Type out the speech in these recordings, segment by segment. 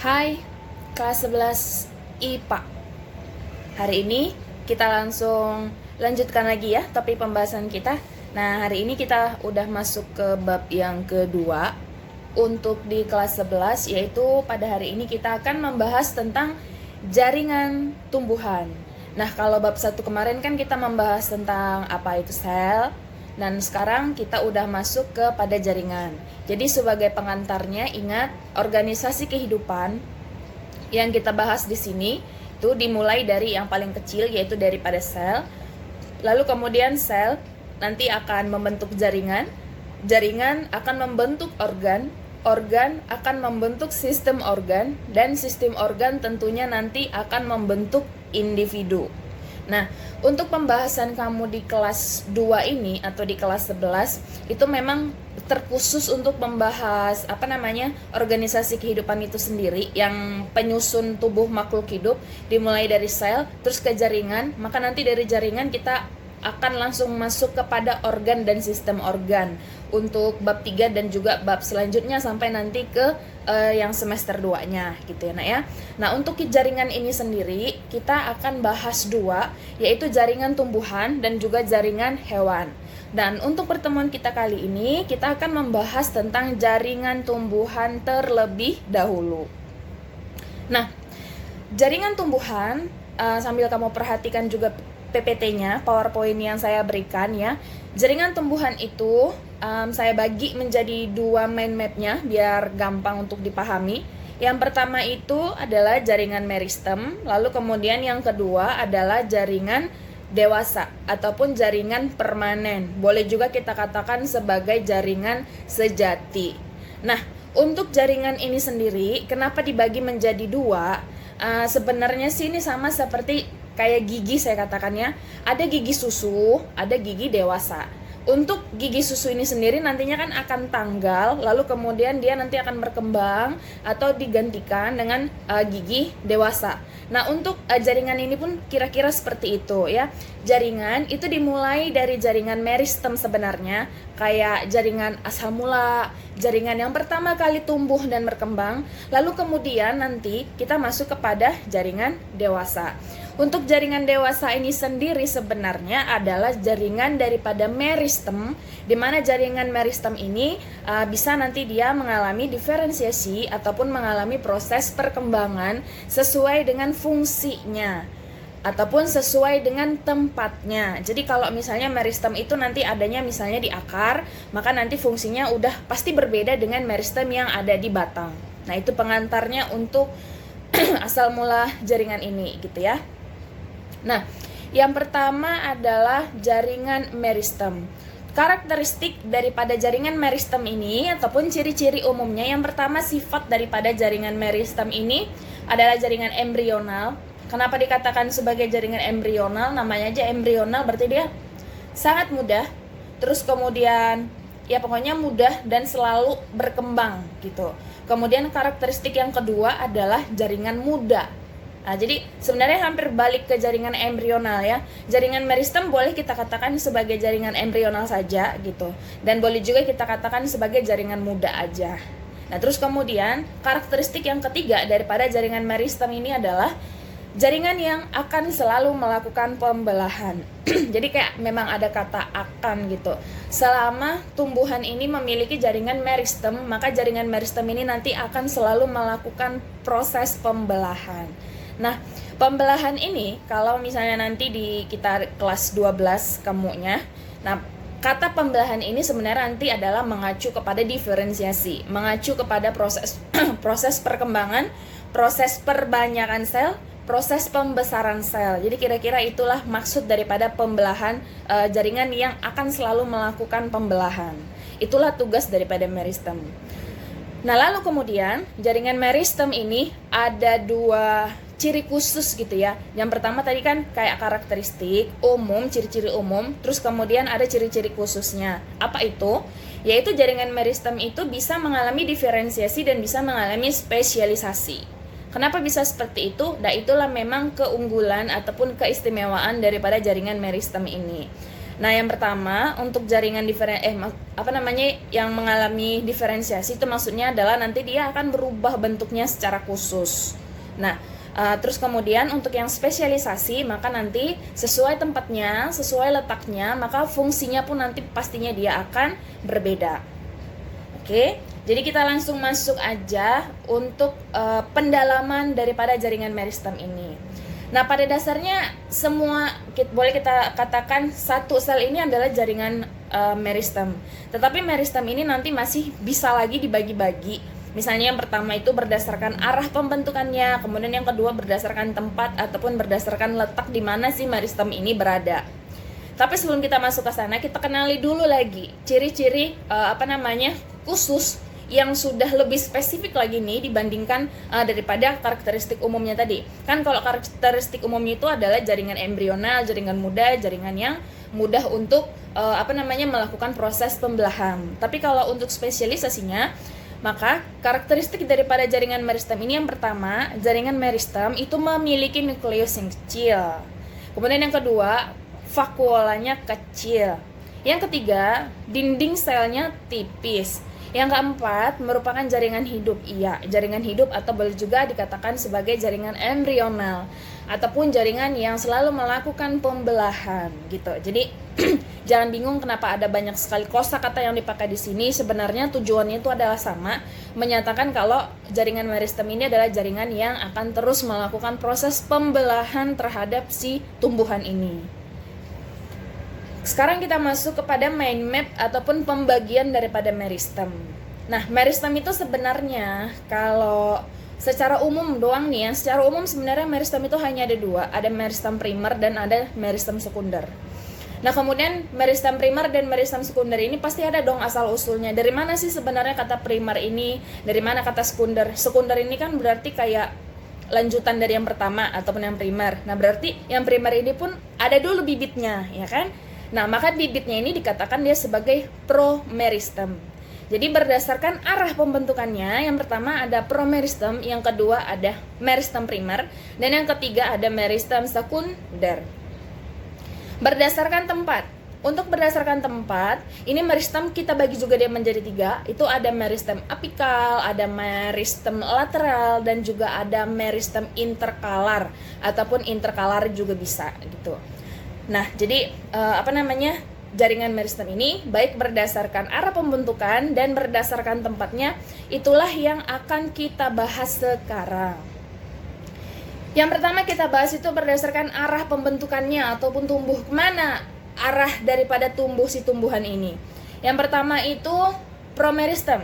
Hai, kelas 11 IPA. Hari ini kita langsung lanjutkan lagi ya topik pembahasan kita. Nah, hari ini kita udah masuk ke bab yang kedua untuk di kelas 11, yaitu pada hari ini kita akan membahas tentang jaringan tumbuhan. Nah, kalau bab 1 kemarin kan kita membahas tentang apa itu sel, dan sekarang kita udah masuk ke pada jaringan. Jadi sebagai pengantarnya, ingat organisasi kehidupan yang kita bahas di sini itu dimulai dari yang paling kecil, yaitu daripada sel. Lalu kemudian sel nanti akan membentuk jaringan, jaringan akan membentuk organ, organ akan membentuk sistem organ, dan sistem organ tentunya nanti akan membentuk individu. Nah, untuk pembahasan kamu di kelas 2 ini atau di kelas 11 itu memang terkhusus untuk membahas organisasi kehidupan itu sendiri, yang penyusun tubuh makhluk hidup dimulai dari sel terus ke jaringan. Maka nanti dari jaringan kita akan langsung masuk kepada organ dan sistem organ untuk bab 3 dan juga bab selanjutnya sampai nanti ke yang semester 2-nya gitu ya Nak ya. Nah, untuk jaringan ini sendiri kita akan bahas dua, yaitu jaringan tumbuhan dan juga jaringan hewan. Dan untuk pertemuan kita kali ini kita akan membahas tentang jaringan tumbuhan terlebih dahulu. Nah, jaringan tumbuhan sambil kamu perhatikan juga PPT-nya, PowerPoint yang saya berikan ya. Jaringan tumbuhan itu saya bagi menjadi dua mind map-nya biar gampang untuk dipahami. Yang pertama itu adalah jaringan meristem, lalu kemudian yang kedua adalah jaringan dewasa ataupun jaringan permanen. Boleh juga kita katakan sebagai jaringan sejati. Nah, untuk jaringan ini sendiri kenapa dibagi menjadi dua? Sebenarnya sih ini sama seperti kayak gigi, saya katakannya, ada gigi susu, ada gigi dewasa. Untuk gigi susu ini sendiri nantinya kan akan tanggal, lalu kemudian dia nanti akan berkembang atau digantikan dengan gigi dewasa. Nah, untuk jaringan ini pun kira-kira seperti itu ya. Jaringan itu dimulai dari jaringan meristem sebenarnya, kayak jaringan asal mula, jaringan yang pertama kali tumbuh dan berkembang, lalu kemudian nanti kita masuk kepada jaringan dewasa. Untuk jaringan dewasa ini sendiri sebenarnya adalah jaringan daripada meristem, di mana jaringan meristem ini bisa nanti dia mengalami diferensiasi ataupun mengalami proses perkembangan sesuai dengan fungsinya ataupun sesuai dengan tempatnya. Jadi kalau misalnya meristem itu nanti adanya misalnya di akar, maka nanti fungsinya udah pasti berbeda dengan meristem yang ada di batang. Nah, itu pengantarnya untuk asal mula jaringan ini gitu ya. Nah, yang pertama adalah jaringan meristem. Karakteristik daripada jaringan meristem ini ataupun ciri-ciri umumnya, yang pertama sifat daripada jaringan meristem ini adalah jaringan embrional. Kenapa dikatakan sebagai jaringan embrional? Namanya aja embrional, berarti dia sangat mudah. Terus kemudian ya pokoknya mudah dan selalu berkembang gitu. Kemudian karakteristik yang kedua adalah jaringan muda. Nah, jadi sebenarnya hampir balik ke jaringan embrional ya. Jaringan meristem boleh kita katakan sebagai jaringan embrional saja gitu. Dan boleh juga kita katakan sebagai jaringan muda aja. Nah, terus kemudian karakteristik yang ketiga daripada jaringan meristem ini adalah jaringan yang akan selalu melakukan pembelahan. Jadi kayak memang ada kata akan gitu. Selama tumbuhan ini memiliki jaringan meristem, maka jaringan meristem ini nanti akan selalu melakukan proses pembelahan. Nah, pembelahan ini kalau misalnya nanti di kita kelas 12 kamunya, nah kata pembelahan ini sebenarnya nanti adalah mengacu kepada diferensiasi, mengacu kepada proses proses perkembangan, proses perbanyakan sel, proses pembesaran sel. Jadi kira-kira itulah maksud daripada pembelahan, jaringan yang akan selalu melakukan pembelahan. Itulah tugas daripada meristem. Nah, lalu kemudian jaringan meristem ini ada dua ciri khusus gitu ya. Yang pertama tadi kan kayak karakteristik umum, ciri-ciri umum, terus kemudian ada ciri-ciri khususnya. Apa itu? Yaitu jaringan meristem itu bisa mengalami diferensiasi dan bisa mengalami spesialisasi. Kenapa bisa seperti itu? Nah, itulah memang keunggulan ataupun keistimewaan daripada jaringan meristem ini. Nah, yang pertama untuk jaringan yang mengalami diferensiasi itu maksudnya adalah nanti dia akan berubah bentuknya secara khusus. Nah, terus kemudian untuk yang spesialisasi maka nanti sesuai tempatnya, sesuai letaknya, maka fungsinya pun nanti pastinya dia akan berbeda. Oke, jadi kita langsung masuk aja untuk pendalaman daripada jaringan meristem ini. Nah, pada dasarnya boleh kita katakan satu sel ini adalah jaringan meristem. Tetapi meristem ini nanti masih bisa lagi dibagi-bagi. Misalnya yang pertama itu berdasarkan arah pembentukannya, kemudian yang kedua berdasarkan tempat ataupun berdasarkan letak di mana si meristem ini berada. Tapi sebelum kita masuk ke sana, kita kenali dulu lagi ciri-ciri khusus yang sudah lebih spesifik lagi nih dibandingkan daripada karakteristik umumnya tadi. Kan kalau karakteristik umumnya itu adalah jaringan embrional, jaringan muda, jaringan yang mudah untuk melakukan proses pembelahan. Tapi kalau untuk spesialisasinya, maka karakteristik daripada jaringan meristem ini yang pertama, jaringan meristem itu memiliki nukleus yang kecil. Kemudian yang kedua, vakuolanya kecil. Yang ketiga, dinding selnya tipis. Yang keempat, merupakan jaringan hidup. Iya, jaringan hidup atau boleh juga dikatakan sebagai jaringan embrional ataupun jaringan yang selalu melakukan pembelahan gitu. Jadi jangan bingung kenapa ada banyak sekali kosakata yang dipakai di sini. Sebenarnya tujuannya itu adalah sama, menyatakan kalau jaringan meristem ini adalah jaringan yang akan terus melakukan proses pembelahan terhadap si tumbuhan ini. Sekarang kita masuk kepada mind map ataupun pembagian daripada meristem. Nah, meristem itu sebenarnya kalau secara umum doang nih ya, secara umum sebenarnya meristem itu hanya ada dua, ada meristem primer dan ada meristem sekunder. Nah, kemudian meristem primer dan meristem sekunder ini pasti ada dong asal usulnya. Dari mana sih sebenarnya kata primer ini? Dari mana kata sekunder? Sekunder ini kan berarti kayak lanjutan dari yang pertama ataupun yang primer. Nah, berarti yang primer ini pun ada dulu bibitnya, ya kan? Nah, maka bibitnya ini dikatakan dia sebagai promeristem. Jadi berdasarkan arah pembentukannya, yang pertama ada promeristem, yang kedua ada meristem primer, dan yang ketiga ada meristem sekunder. Berdasarkan tempat. Untuk berdasarkan tempat, ini meristem kita bagi juga dia menjadi tiga. Itu ada meristem apikal, ada meristem lateral, dan juga ada meristem interkalar ataupun interkalar juga bisa gitu. Nah, jadi jaringan meristem ini baik berdasarkan arah pembentukan dan berdasarkan tempatnya, itulah yang akan kita bahas sekarang. Yang pertama kita bahas itu berdasarkan arah pembentukannya ataupun tumbuh kemana arah daripada tumbuh si tumbuhan ini. Yang pertama itu promeristem.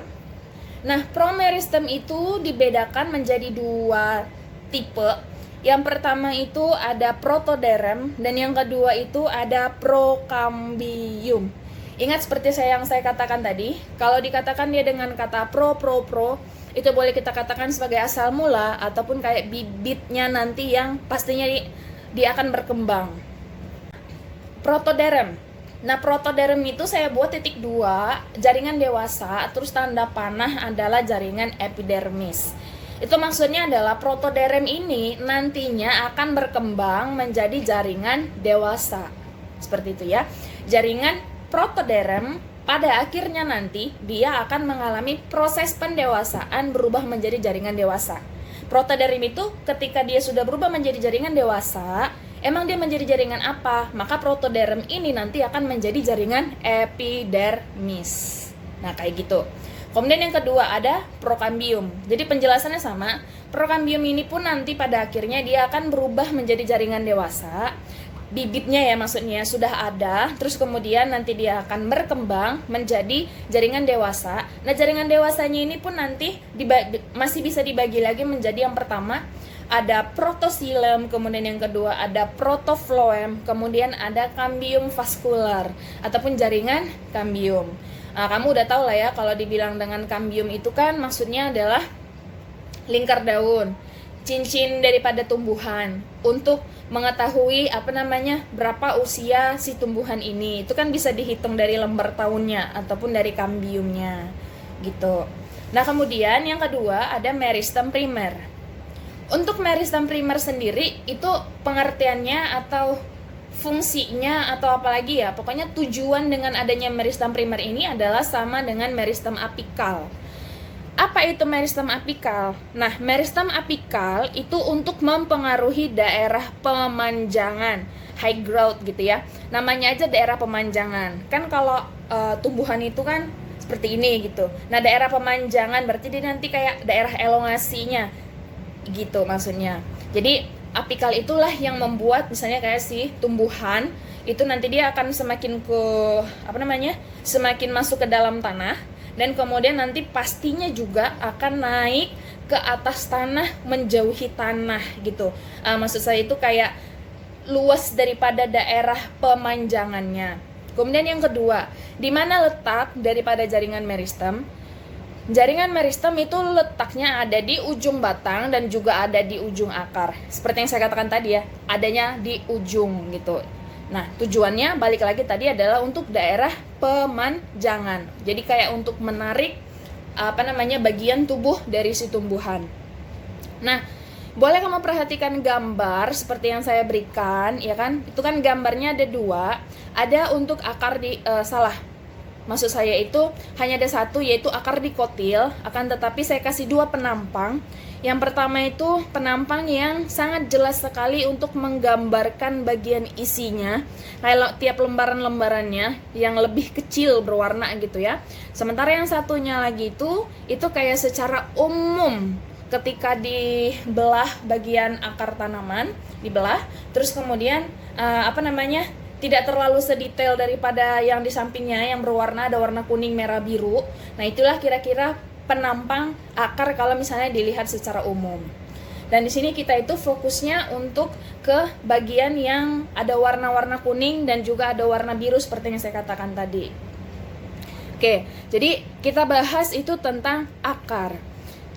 Nah, promeristem itu dibedakan menjadi dua tipe. Yang pertama itu ada protoderem dan yang kedua itu ada prokambium. Ingat seperti yang saya katakan tadi, kalau dikatakan dia dengan kata pro, itu boleh kita katakan sebagai asal mula ataupun kayak bibitnya nanti yang pastinya dia akan berkembang. Protoderem. Nah, protoderem itu saya buat titik 2, jaringan dewasa, terus tanda panah adalah jaringan epidermis. Itu maksudnya adalah protoderem ini nantinya akan berkembang menjadi jaringan dewasa. Seperti itu ya. Jaringan protoderem pada akhirnya nanti dia akan mengalami proses pendewasaan berubah menjadi jaringan dewasa. Protoderem itu ketika dia sudah berubah menjadi jaringan dewasa, emang dia menjadi jaringan apa? Maka protoderem ini nanti akan menjadi jaringan epidermis. Nah, kayak gitu. Kemudian yang kedua ada prokambium. Jadi penjelasannya sama. Prokambium ini pun nanti pada akhirnya dia akan berubah menjadi jaringan dewasa. Bibitnya ya maksudnya sudah ada. Terus kemudian nanti dia akan berkembang menjadi jaringan dewasa. Nah, jaringan dewasanya ini pun nanti masih bisa dibagi lagi menjadi yang pertama ada protosilem, kemudian yang kedua ada protofloem, kemudian ada kambium vaskular ataupun jaringan kambium. Nah, kamu udah tahu lah ya kalau dibilang dengan kambium itu kan maksudnya adalah lingkar daun, cincin daripada tumbuhan untuk mengetahui berapa usia si tumbuhan ini. Itu kan bisa dihitung dari lembar tahunnya ataupun dari kambiumnya gitu. Nah, kemudian yang kedua ada meristem primer. Untuk meristem primer sendiri itu pengertiannya atau fungsinya atau apalagi ya, pokoknya tujuan dengan adanya meristem primer ini adalah sama dengan meristem apikal. Apa itu meristem apikal? Nah, meristem apikal itu untuk mempengaruhi daerah pemanjangan, high growth gitu ya. Namanya aja daerah pemanjangan. Kan kalau tumbuhan itu kan seperti ini gitu. Nah, daerah pemanjangan berarti dia nanti kayak daerah elongasinya gitu maksudnya. Jadi apikal itulah yang membuat misalnya kayak si tumbuhan itu nanti dia akan semakin semakin masuk ke dalam tanah, dan kemudian nanti pastinya juga akan naik ke atas tanah, menjauhi tanah gitu. Maksud saya itu kayak luas daripada daerah pemanjangannya. Kemudian yang kedua, di mana letak daripada jaringan meristem? Jaringan meristem itu letaknya ada di ujung batang dan juga ada di ujung akar. Seperti yang saya katakan tadi ya, adanya di ujung gitu. Nah, tujuannya balik lagi tadi adalah untuk daerah pemanjangan. Jadi kayak untuk menarik bagian tubuh dari si tumbuhan. Nah, boleh kamu perhatikan gambar seperti yang saya berikan, ya kan? Itu kan gambarnya ada dua. Ada untuk akar maksud saya itu hanya ada satu, yaitu akar dikotil. Akan tetapi saya kasih dua penampang. Yang pertama itu penampang yang sangat jelas sekali untuk menggambarkan bagian isinya, kayak tiap lembaran-lembarannya yang lebih kecil berwarna gitu ya. Sementara yang satunya lagi itu kayak secara umum ketika dibelah bagian akar tanaman, dibelah, terus kemudian tidak terlalu sedetail daripada yang di sampingnya yang berwarna, ada warna kuning, merah, biru. Nah, itulah kira-kira penampang akar kalau misalnya dilihat secara umum. Dan di sini kita itu fokusnya untuk ke bagian yang ada warna-warna kuning dan juga ada warna biru seperti yang saya katakan tadi. Oke, jadi kita bahas itu tentang akar.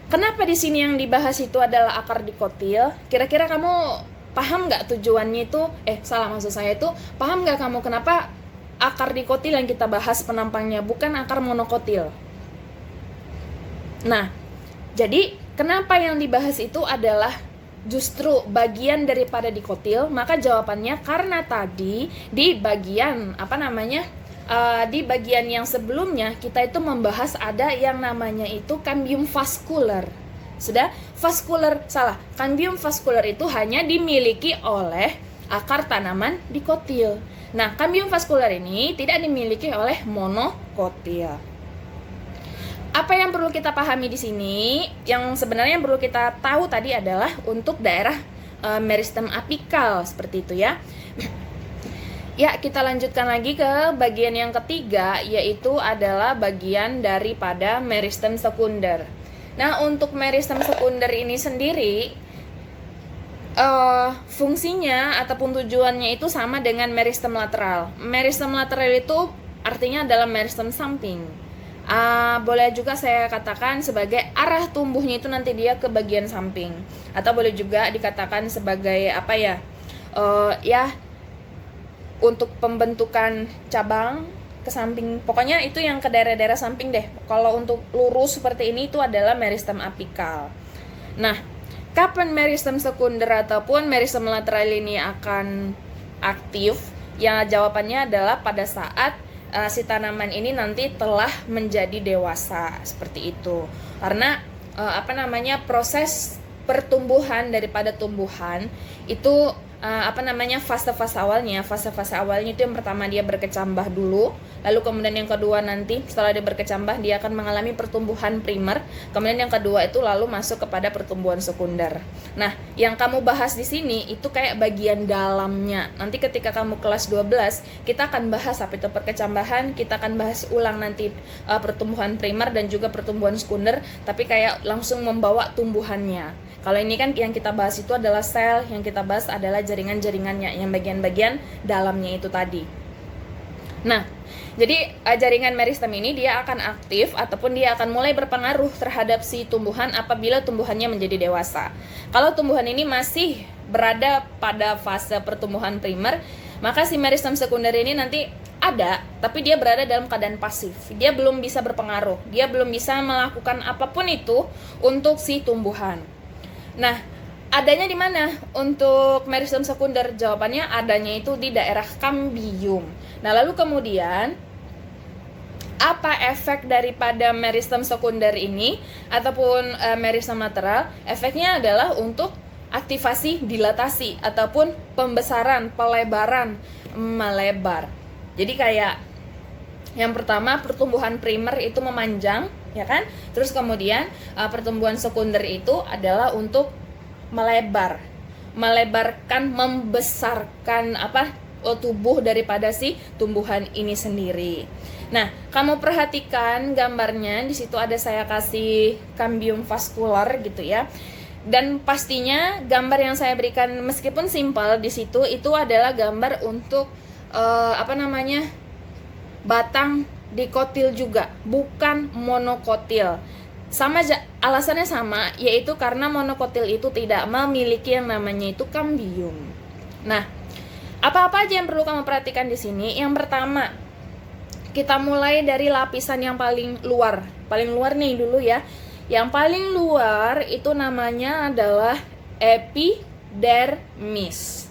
Kenapa di sini yang dibahas itu adalah akar dikotil? Kira-kira kamu paham nggak tujuannya itu? Maksud saya itu, paham nggak kamu kenapa akar dikotil yang kita bahas penampangnya, bukan akar monokotil? Nah, jadi kenapa yang dibahas itu adalah justru bagian daripada dikotil? Maka jawabannya karena tadi di bagian di bagian yang sebelumnya kita itu membahas ada yang namanya itu cambium vascular. Cambium vascular itu hanya dimiliki oleh akar tanaman dikotil. Nah, cambium vascular ini tidak dimiliki oleh monokotil. Apa yang perlu kita pahami di sini? Yang sebenarnya yang perlu kita tahu tadi adalah untuk daerah meristem apikal seperti itu ya. Ya, kita lanjutkan lagi ke bagian yang ketiga, yaitu adalah bagian daripada meristem sekunder. Nah, untuk meristem sekunder ini sendiri fungsinya ataupun tujuannya itu sama dengan meristem lateral. Meristem lateral itu artinya adalah meristem samping. Boleh juga saya katakan sebagai arah tumbuhnya itu nanti dia ke bagian samping, atau boleh juga dikatakan sebagai untuk pembentukan cabang ke samping. Pokoknya itu yang ke daerah-daerah samping deh. Kalau untuk lurus seperti ini itu adalah meristem apikal. Nah, kapan meristem sekunder ataupun meristem lateral ini akan aktif? Ya, jawabannya adalah pada saat si tanaman ini nanti telah menjadi dewasa seperti itu. Karena proses pertumbuhan daripada tumbuhan itu fase-fase awalnya itu yang pertama dia berkecambah dulu, lalu kemudian yang kedua nanti setelah dia berkecambah dia akan mengalami pertumbuhan primer, kemudian yang kedua itu lalu masuk kepada pertumbuhan sekunder. Nah, yang kamu bahas di sini itu kayak bagian dalamnya. Nanti ketika kamu kelas 12 kita akan bahas apa itu perkecambahan, kita akan bahas ulang nanti pertumbuhan primer dan juga pertumbuhan sekunder, tapi kayak langsung membawa tumbuhannya. Kalau ini kan yang kita bahas itu adalah sel, yang kita bahas adalah jaringan-jaringannya, yang bagian-bagian dalamnya itu tadi. Nah, jadi jaringan meristem ini dia akan aktif ataupun dia akan mulai berpengaruh terhadap si tumbuhan apabila tumbuhannya menjadi dewasa. Kalau tumbuhan ini masih berada pada fase pertumbuhan primer, maka si meristem sekunder ini nanti ada, tapi dia berada dalam keadaan pasif. Dia belum bisa berpengaruh, dia belum bisa melakukan apapun itu untuk si tumbuhan. Nah, adanya di mana untuk meristem sekunder? Jawabannya adanya itu di daerah kambium. Nah, lalu kemudian apa efek daripada meristem sekunder ini ataupun meristem lateral? Efeknya adalah untuk aktivasi dilatasi ataupun pembesaran, pelebaran, melebar. Jadi kayak yang pertama pertumbuhan primer itu memanjang, ya kan? Terus kemudian pertumbuhan sekunder itu adalah untuk melebar, melebarkan, membesarkan tubuh daripada si tumbuhan ini sendiri. Nah, kamu perhatikan gambarnya, di situ ada saya kasih kambium vaskular gitu ya. Dan pastinya gambar yang saya berikan meskipun simpel di situ itu adalah gambar untuk batang dikotil juga, bukan monokotil. Alasannya sama, yaitu karena monokotil itu tidak memiliki yang namanya itu kambium. Nah, apa-apa aja yang perlu kamu perhatikan di sini? Yang pertama, kita mulai dari lapisan yang paling luar. Paling luar nih dulu ya. Yang paling luar itu namanya adalah epidermis.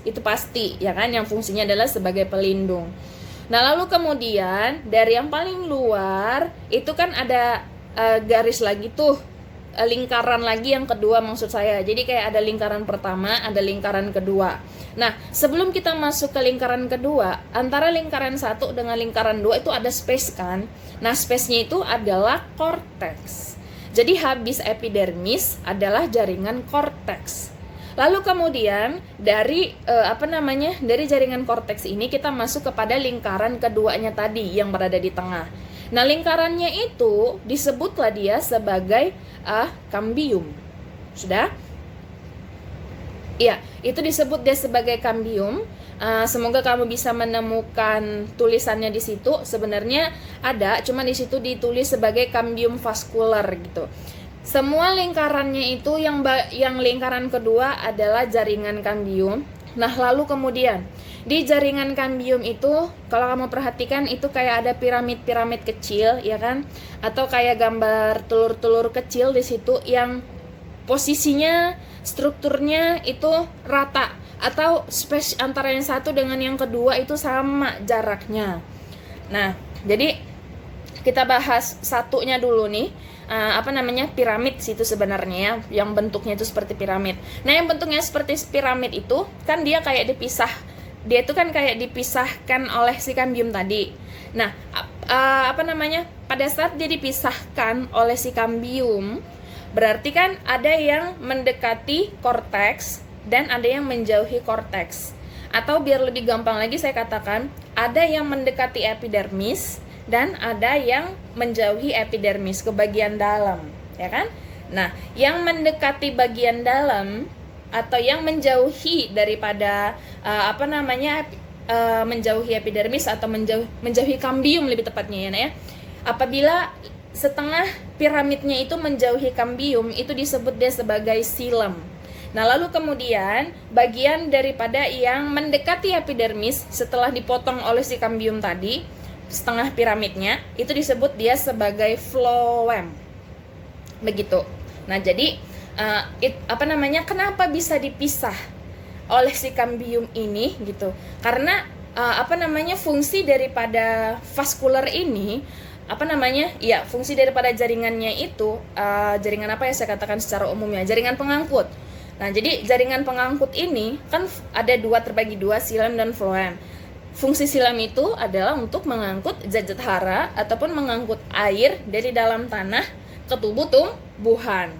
Itu pasti, ya kan? Yang fungsinya adalah sebagai pelindung. Nah, lalu kemudian dari yang paling luar itu kan ada garis lagi tuh, lingkaran lagi yang kedua maksud saya. Jadi kayak ada lingkaran pertama, ada lingkaran kedua. Nah, sebelum kita masuk ke lingkaran kedua, antara lingkaran 1 dengan lingkaran 2 itu ada space kan? Nah, space-nya itu adalah korteks. Jadi habis epidermis adalah jaringan korteks. Lalu kemudian dari dari jaringan korteks ini kita masuk kepada lingkaran keduanya tadi yang berada di tengah. Nah, lingkarannya itu disebutlah dia sebagai kambium. Sudah? Iya, itu disebut dia sebagai kambium. Semoga kamu bisa menemukan tulisannya di situ. Sebenarnya ada, cuma di situ ditulis sebagai kambium vaskular gitu. Semua lingkarannya itu yang lingkaran kedua adalah jaringan kambium. Nah, lalu kemudian di jaringan kambium itu kalau kamu perhatikan itu kayak ada piramid-piramid kecil, ya kan? Atau kayak gambar telur-telur kecil di situ yang posisinya, strukturnya itu rata, atau space antara yang satu dengan yang kedua itu sama jaraknya. Nah, jadi kita bahas satunya dulu nih. Piramid situ sebenarnya ya, yang bentuknya itu seperti piramid. Nah, yang bentuknya seperti piramid itu kan dia kayak dipisahkan oleh si kambium tadi. Nah, pada saat dia dipisahkan oleh si kambium, berarti kan ada yang mendekati korteks dan ada yang menjauhi korteks. Atau biar lebih gampang lagi saya katakan, ada yang mendekati epidermis dan ada yang menjauhi epidermis ke bagian dalam, ya kan? Nah, yang mendekati bagian dalam atau yang menjauhi daripada menjauhi epidermis atau menjauhi kambium lebih tepatnya ya. Apabila setengah piramidnya itu menjauhi kambium, itu disebut dia sebagai silem. Nah, lalu kemudian bagian daripada yang mendekati epidermis setelah dipotong oleh si kambium tadi, setengah piramidnya itu disebut dia sebagai phloem. Begitu. Nah, jadi kenapa bisa dipisah oleh si kambium ini gitu? Karena fungsi daripada vaskular ini fungsi daripada jaringannya itu jaringan apa ya saya katakan secara umumnya, jaringan pengangkut. Nah, jadi jaringan pengangkut ini kan ada terbagi dua, silem dan phloem. Fungsi silem itu adalah untuk mengangkut zat-zat hara ataupun mengangkut air dari dalam tanah ke tubuh tumbuhan.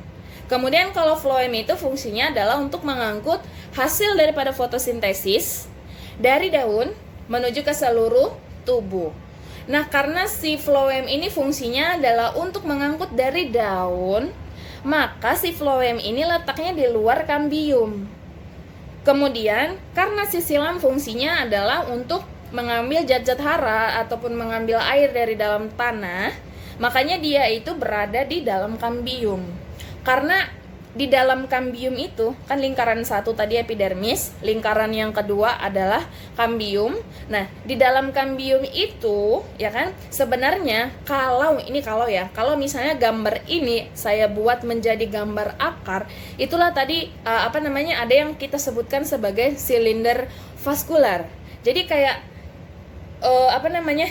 Kemudian kalau phloem itu fungsinya adalah untuk mengangkut hasil daripada fotosintesis dari daun menuju ke seluruh tubuh. Nah, karena si phloem ini fungsinya adalah untuk mengangkut dari daun, maka si phloem ini letaknya di luar kambium. Kemudian, karena si silem fungsinya adalah untuk mengambil zat-zat hara ataupun mengambil air dari dalam tanah, makanya dia itu berada di dalam kambium. Karena di dalam kambium itu kan lingkaran satu tadi epidermis, lingkaran yang kedua adalah kambium. Nah, di dalam kambium itu ya kan sebenarnya kalau misalnya gambar ini saya buat menjadi gambar akar, itulah tadi ada yang kita sebutkan sebagai silinder vaskular. Jadi kayak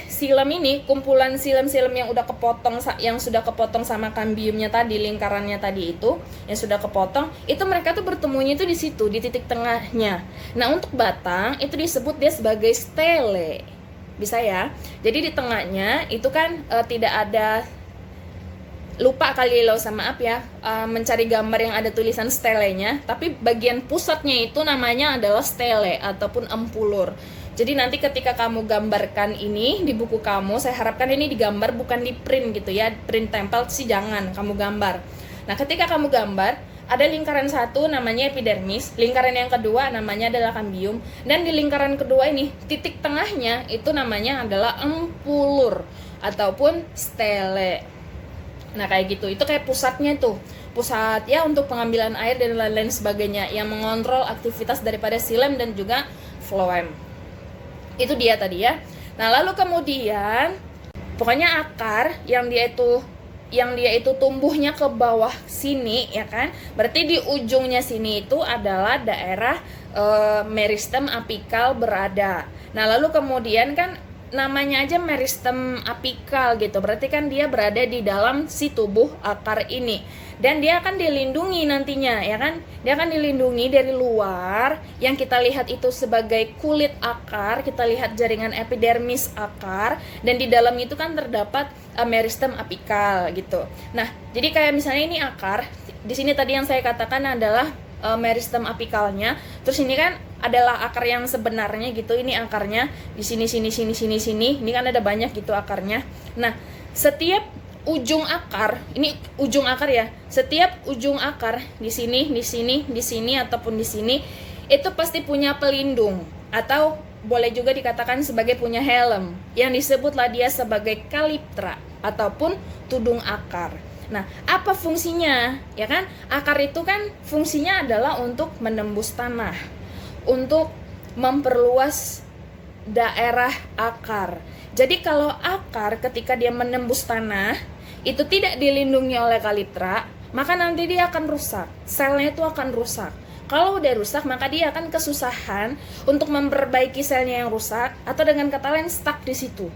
silem ini, kumpulan silem-silem yang sudah kepotong sama kambiumnya tadi, lingkarannya tadi itu yang sudah kepotong, itu mereka tuh bertemunya itu di situ, di titik tengahnya. Nah, untuk batang itu disebut dia sebagai stele. Bisa ya. Jadi di tengahnya itu kan tidak ada, lupa kali lo sama maaf ya, mencari gambar yang ada tulisan stelenya, tapi bagian pusatnya itu namanya adalah stele ataupun empulur. Jadi nanti ketika kamu gambarkan ini di buku kamu, saya harapkan ini digambar bukan di print gitu ya, print tempel sih jangan kamu gambar. Nah, ketika kamu gambar, ada lingkaran satu namanya epidermis, lingkaran yang kedua namanya adalah kambium, dan di lingkaran kedua ini titik tengahnya itu namanya adalah empulur ataupun stele. Nah, kayak gitu, itu kayak pusatnya tuh, pusat ya untuk pengambilan air dan lain-lain sebagainya yang mengontrol aktivitas daripada xilem dan juga phloem. Itu dia tadi ya. Nah, lalu kemudian pokoknya akar yang dia itu tumbuhnya ke bawah sini ya kan. Berarti di ujungnya sini itu adalah daerah meristem apikal berada. Nah, lalu kemudian kan namanya aja meristem apikal gitu. Berarti kan dia berada di dalam si tubuh akar ini. Dan dia akan dilindungi nantinya ya kan. Dia akan dilindungi dari luar yang kita lihat itu sebagai kulit akar, kita lihat jaringan epidermis akar, dan di dalam itu kan terdapat meristem apikal gitu. Nah, jadi kayak misalnya ini akar, di sini tadi yang saya katakan adalah meristem apikalnya. Terus ini kan adalah akar yang sebenarnya gitu. Ini akarnya di sini. Ini kan ada banyak gitu akarnya. Nah, setiap ujung akar, ini ujung akar ya. Setiap ujung akar di sini ataupun di sini itu pasti punya pelindung atau boleh juga dikatakan sebagai punya helm yang disebutlah dia sebagai kaliptra ataupun tudung akar. Nah, apa fungsinya? Ya kan? Akar itu kan fungsinya adalah untuk menembus tanah, untuk memperluas daerah akar. Jadi kalau akar ketika dia menembus tanah itu tidak dilindungi oleh kaliptra, maka nanti dia akan rusak. Selnya itu akan rusak. Kalau udah rusak, maka dia akan kesusahan untuk memperbaiki selnya yang rusak, atau dengan kata lain stuck di situ.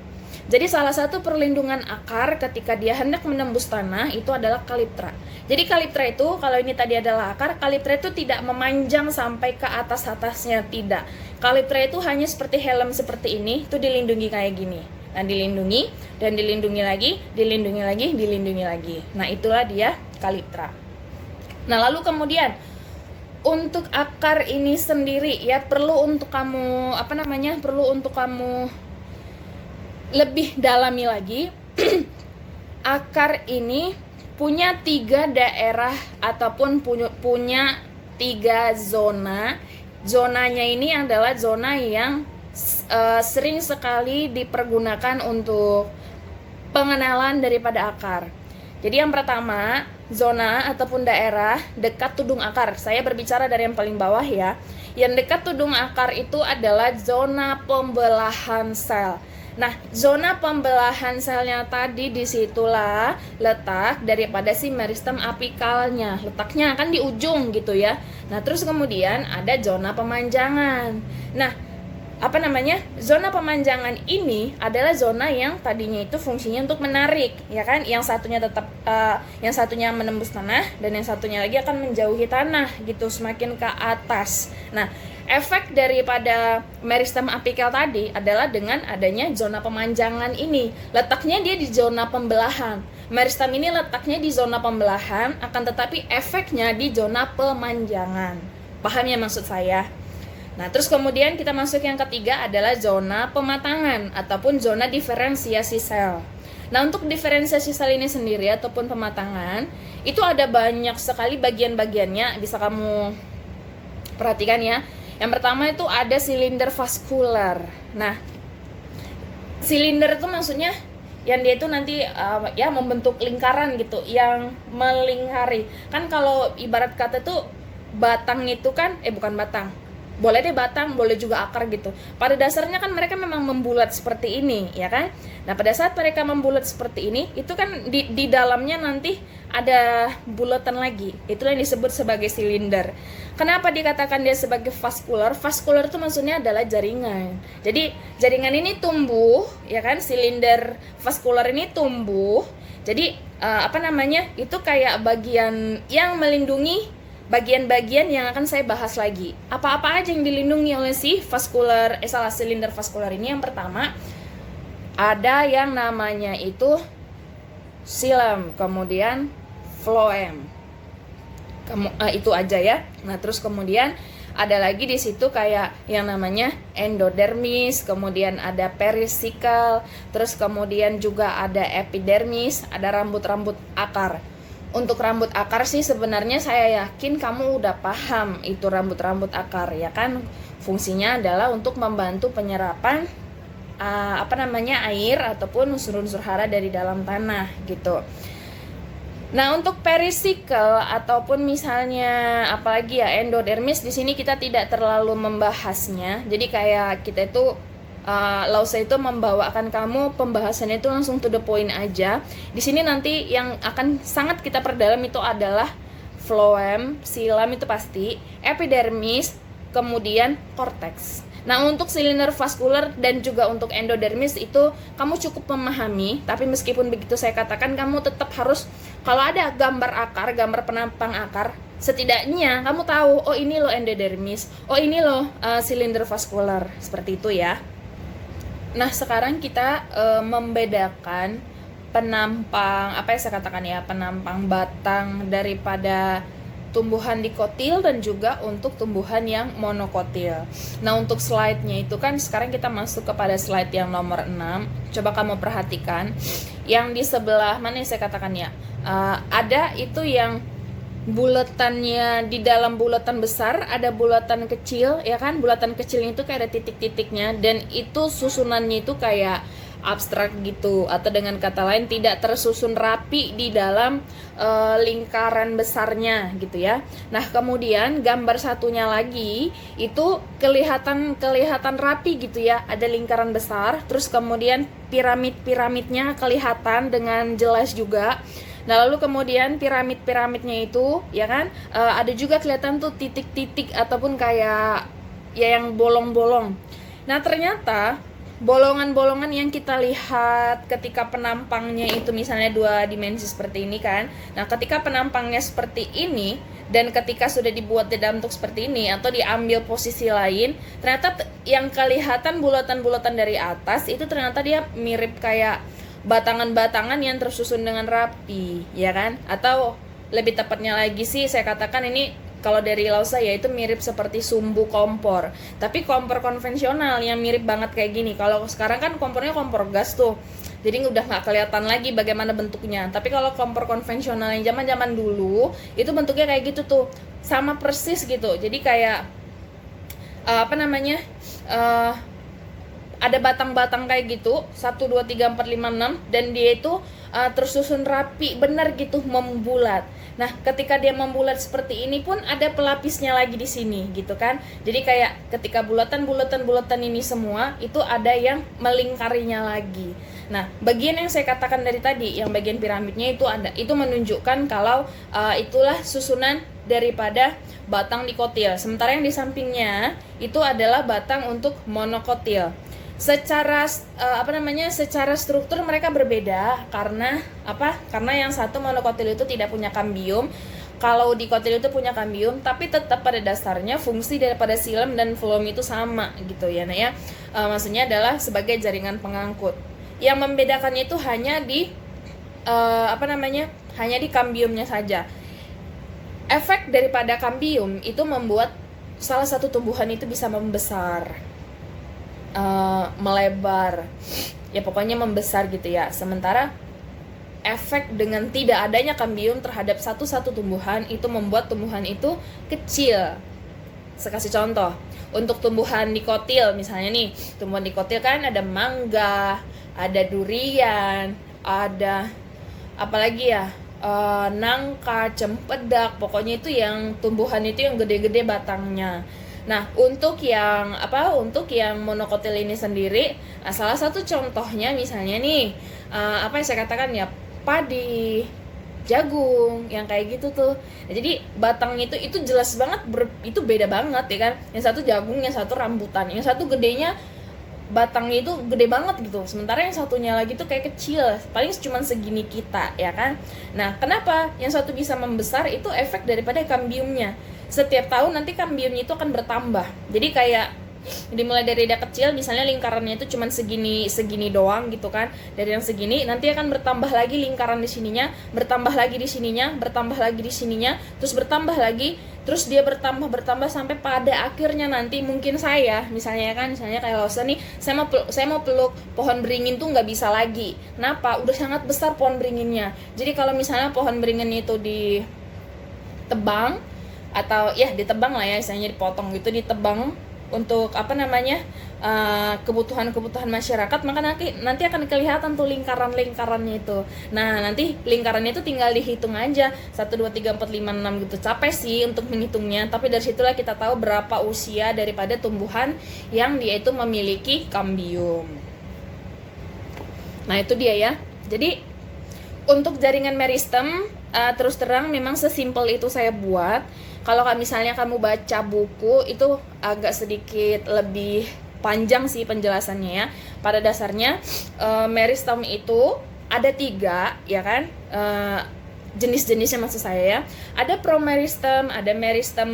Jadi salah satu perlindungan akar ketika dia hendak menembus tanah itu adalah kaliptra. Jadi kaliptra itu, kalau ini tadi adalah akar, kaliptra itu tidak memanjang sampai ke atas-atasnya, tidak. Kaliptra itu hanya seperti helm seperti ini, itu dilindungi kayak gini. Nah, dilindungi dan dilindungi lagi. Nah, itulah dia kaliptra. Nah, lalu kemudian untuk akar ini sendiri ya perlu untuk kamu lebih dalami lagi. Akar ini punya 3 daerah ataupun punya 3 zona. Zonanya ini adalah zona yang sering sekali dipergunakan untuk pengenalan daripada akar. Jadi yang pertama, zona ataupun daerah dekat tudung akar. Saya berbicara dari yang paling bawah ya. Yang dekat tudung akar itu adalah zona pembelahan sel. Nah, zona pembelahan selnya tadi disitulah letak daripada si meristem apikalnya. Letaknya akan di ujung gitu ya. Nah, terus kemudian ada zona pemanjangan. Nah, zona pemanjangan ini adalah zona yang tadinya itu fungsinya untuk menarik, ya kan? Yang satunya menembus tanah dan yang satunya lagi akan menjauhi tanah gitu, semakin ke atas. Nah, efek daripada meristem apikal tadi adalah dengan adanya zona pemanjangan ini. Letaknya dia di zona pembelahan. Meristem ini letaknya di zona pembelahan, akan tetapi efeknya di zona pemanjangan. Paham ya maksud saya? Nah, terus kemudian kita masuk yang ketiga adalah zona pematangan ataupun zona diferensiasi sel. Nah, untuk diferensiasi sel ini sendiri ataupun pematangan, itu ada banyak sekali bagian-bagiannya, bisa kamu perhatikan ya. Yang pertama itu ada silinder vaskular. Nah, silinder itu maksudnya yang dia itu nanti ya membentuk lingkaran gitu, yang melingkari. Kan kalau ibarat kata tuh batang itu kan bukan batang, boleh deh batang, boleh juga akar gitu. Pada dasarnya kan mereka memang membulat seperti ini, ya kan? Nah, pada saat mereka membulat seperti ini, itu kan di dalamnya nanti ada bulatan lagi. Itulah yang disebut sebagai silinder. Kenapa dikatakan dia sebagai vaskular? Vaskular itu maksudnya adalah jaringan. Jadi, jaringan ini tumbuh, ya kan? Silinder vaskular ini tumbuh. Jadi, itu kayak bagian yang melindungi bagian-bagian yang akan saya bahas lagi. Apa-apa aja yang dilindungi oleh si silinder vaskular ini? Yang pertama, ada yang namanya itu xilem, kemudian phloem. Itu aja ya. Nah, terus kemudian ada lagi di situ kayak yang namanya endodermis, kemudian ada perisikal, terus kemudian juga ada epidermis, ada rambut-rambut akar. Untuk rambut akar sih sebenarnya saya yakin kamu udah paham itu rambut-rambut akar, ya kan? Fungsinya adalah untuk membantu penyerapan air ataupun unsur-unsur hara dari dalam tanah gitu. Nah, untuk perisikal ataupun misalnya apalagi ya endodermis, di sini kita tidak terlalu membahasnya. Jadi kayak kita itu Lause itu membawakan kamu pembahasannya itu langsung to the point aja. Di sini nanti yang akan sangat kita perdalam itu adalah phloem, xilem itu pasti, epidermis, kemudian cortex. Nah, untuk silinder vaskular dan juga untuk endodermis itu kamu cukup memahami, tapi meskipun begitu saya katakan kamu tetap harus, kalau ada gambar akar, gambar penampang akar, setidaknya kamu tahu, oh ini loh endodermis, oh ini loh silinder vaskular, seperti itu ya. Nah, sekarang kita membedakan penampang, penampang batang daripada tumbuhan dikotil dan juga untuk tumbuhan yang monokotil. Nah, untuk slide-nya itu kan sekarang kita masuk kepada slide yang nomor 6. Coba kamu perhatikan yang di sebelah mana yang saya katakan ya. Ada itu yang bulatannya, di dalam bulatan besar ada bulatan kecil, ya kan? Bulatan kecilnya itu kayak ada titik-titiknya, dan itu susunannya itu kayak abstrak gitu, atau dengan kata lain tidak tersusun rapi di dalam lingkaran besarnya gitu ya. Nah, kemudian gambar satunya lagi itu kelihatan rapi gitu ya, ada lingkaran besar, terus kemudian piramidnya kelihatan dengan jelas juga. Nah, lalu kemudian piramidnya itu, ya kan, ada juga kelihatan tuh titik-titik ataupun kayak ya yang bolong-bolong. Nah, ternyata bolongan-bolongan yang kita lihat ketika penampangnya itu misalnya 2 dimensi seperti ini kan. Nah, ketika penampangnya seperti ini dan ketika sudah dibuat di dalam bentuk seperti ini atau diambil posisi lain, ternyata yang kelihatan bulatan-bulatan dari atas itu ternyata dia mirip kayak batangan-batangan yang tersusun dengan rapi, ya kan? Atau lebih tepatnya lagi sih saya katakan ini kalau dari Lause ya itu mirip seperti sumbu kompor. Tapi kompor konvensional yang mirip banget kayak gini. Kalau sekarang kan kompornya kompor gas tuh. Jadi udah nggak kelihatan lagi bagaimana bentuknya. Tapi kalau kompor konvensional yang zaman-zaman dulu itu bentuknya kayak gitu tuh. Sama persis gitu. Jadi kayak ada batang-batang kayak gitu 1, 2, 3, 4, 5, 6 dan dia itu tersusun rapi benar gitu, membulat. Nah, ketika dia membulat seperti ini pun ada pelapisnya lagi di sini gitu kan. Jadi kayak ketika bulatan ini semua itu ada yang melingkarinya lagi. Nah, bagian yang saya katakan dari tadi yang bagian piramidnya itu ada, itu menunjukkan kalau itulah susunan daripada batang dikotil. Sementara yang di sampingnya itu adalah batang untuk monokotil. Secara secara struktur mereka berbeda karena apa? Karena yang satu monokotil itu tidak punya kambium. Kalau dikotil itu punya kambium, tapi tetap pada dasarnya fungsi daripada xilem dan phloem itu sama gitu ya. Nah ya, maksudnya adalah sebagai jaringan pengangkut. Yang membedakannya itu hanya di hanya di kambiumnya saja. Efek daripada kambium itu membuat salah satu tumbuhan itu bisa membesar, melebar, ya pokoknya membesar gitu ya. Sementara efek dengan tidak adanya kambium terhadap satu tumbuhan itu membuat tumbuhan itu kecil. Saya kasih contoh, untuk tumbuhan dikotil misalnya nih, tumbuhan dikotil kan ada mangga, ada durian, ada apalagi ya, nangka, cempedak, pokoknya itu yang tumbuhan itu yang gede-gede batangnya. Nah, untuk yang monokotil ini sendiri, salah satu contohnya misalnya nih, apa yang saya katakan ya, padi, jagung, yang kayak gitu tuh. Nah, jadi batang itu jelas banget, itu beda banget ya kan. Yang satu jagung, yang satu rambutan, yang satu gedenya batangnya itu gede banget gitu, sementara yang satunya lagi tuh kayak kecil, paling cuma segini kita ya kan. Nah, kenapa yang satu bisa membesar? Itu efek daripada kambiumnya. Setiap tahun nanti kambiumnya itu akan bertambah, jadi kayak dimulai dari dia kecil, misalnya lingkarannya itu cuma segini doang gitu kan. Dari yang segini nanti akan bertambah lagi lingkaran di sininya, bertambah lagi di sininya, bertambah lagi di sininya, terus bertambah lagi, terus dia bertambah sampai pada akhirnya nanti mungkin misalnya kayak Lawson nih, saya mau peluk pohon beringin tuh nggak bisa lagi. Kenapa? Udah sangat besar pohon beringinnya. Jadi kalau misalnya pohon beringin itu ditebang, atau ya ditebang lah ya, misalnya dipotong gitu, ditebang untuk kebutuhan masyarakat, maka nanti akan kelihatan tuh lingkarannya itu. Nah, nanti lingkarannya itu tinggal dihitung aja 1, 2, 3, 4, 5, 6 gitu. Capek sih untuk menghitungnya, tapi dari situlah kita tahu berapa usia daripada tumbuhan yang dia itu memiliki kambium. Nah, itu dia ya. Jadi untuk jaringan meristem, terus terang memang sesimpel itu saya buat. Kalau misalnya kamu baca buku, itu agak sedikit lebih panjang sih penjelasannya ya. Pada dasarnya meristem itu ada 3 ya kan, jenis-jenisnya maksud saya ya. Ada promeristem, ada meristem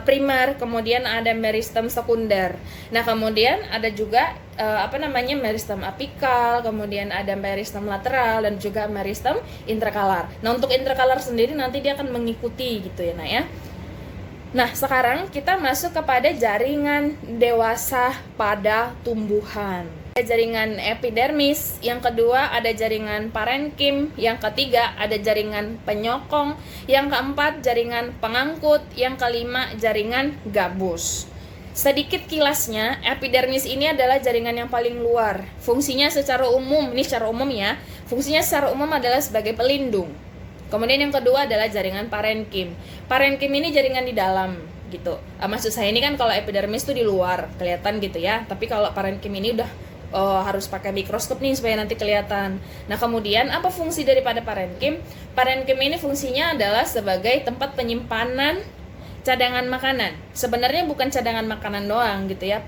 primer, kemudian ada meristem sekunder. Nah, kemudian ada juga meristem apikal, kemudian ada meristem lateral, dan juga meristem interkalar. Nah, untuk interkalar sendiri nanti dia akan mengikuti gitu ya, ya. Nah, sekarang kita masuk kepada jaringan dewasa pada tumbuhan. Ada jaringan epidermis, yang kedua ada jaringan parenkim, yang ketiga ada jaringan penyokong, yang keempat jaringan pengangkut, yang kelima jaringan gabus. Sedikit kilasnya, epidermis ini adalah jaringan yang paling luar. Fungsinya secara umum ya, fungsinya secara umum adalah sebagai pelindung. Kemudian yang kedua adalah jaringan parenkim. Parenkim ini jaringan di dalam gitu. Maksud saya ini kan kalau epidermis itu di luar kelihatan gitu ya, tapi kalau parenkim ini udah harus pakai mikroskop nih supaya nanti kelihatan. Nah, kemudian apa fungsi daripada parenkim? Parenkim ini fungsinya adalah sebagai tempat penyimpanan cadangan makanan. Sebenarnya bukan cadangan makanan doang gitu ya.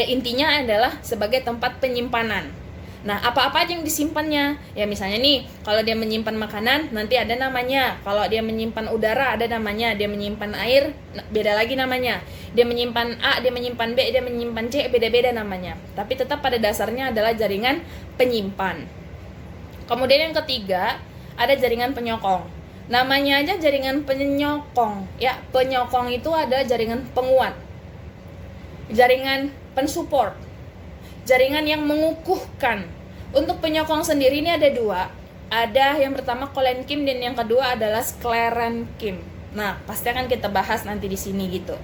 Intinya adalah sebagai tempat penyimpanan. Nah, apa-apa aja yang disimpannya? Ya misalnya nih, kalau dia menyimpan makanan, nanti ada namanya. Kalau dia menyimpan udara, ada namanya. Dia menyimpan air, beda lagi namanya. Dia menyimpan A, dia menyimpan B, dia menyimpan C, beda-beda namanya. Tapi tetap pada dasarnya adalah jaringan penyimpan. Kemudian yang ketiga, ada jaringan penyokong. Namanya aja jaringan penyokong. Ya, penyokong itu ada jaringan penguat, jaringan pensupport, jaringan yang mengukuhkan. Untuk penyokong sendiri ini ada 2. Ada yang pertama kolenkim dan yang kedua adalah sklerenkim. Nah, pasti akan kita bahas nanti di sini gitu.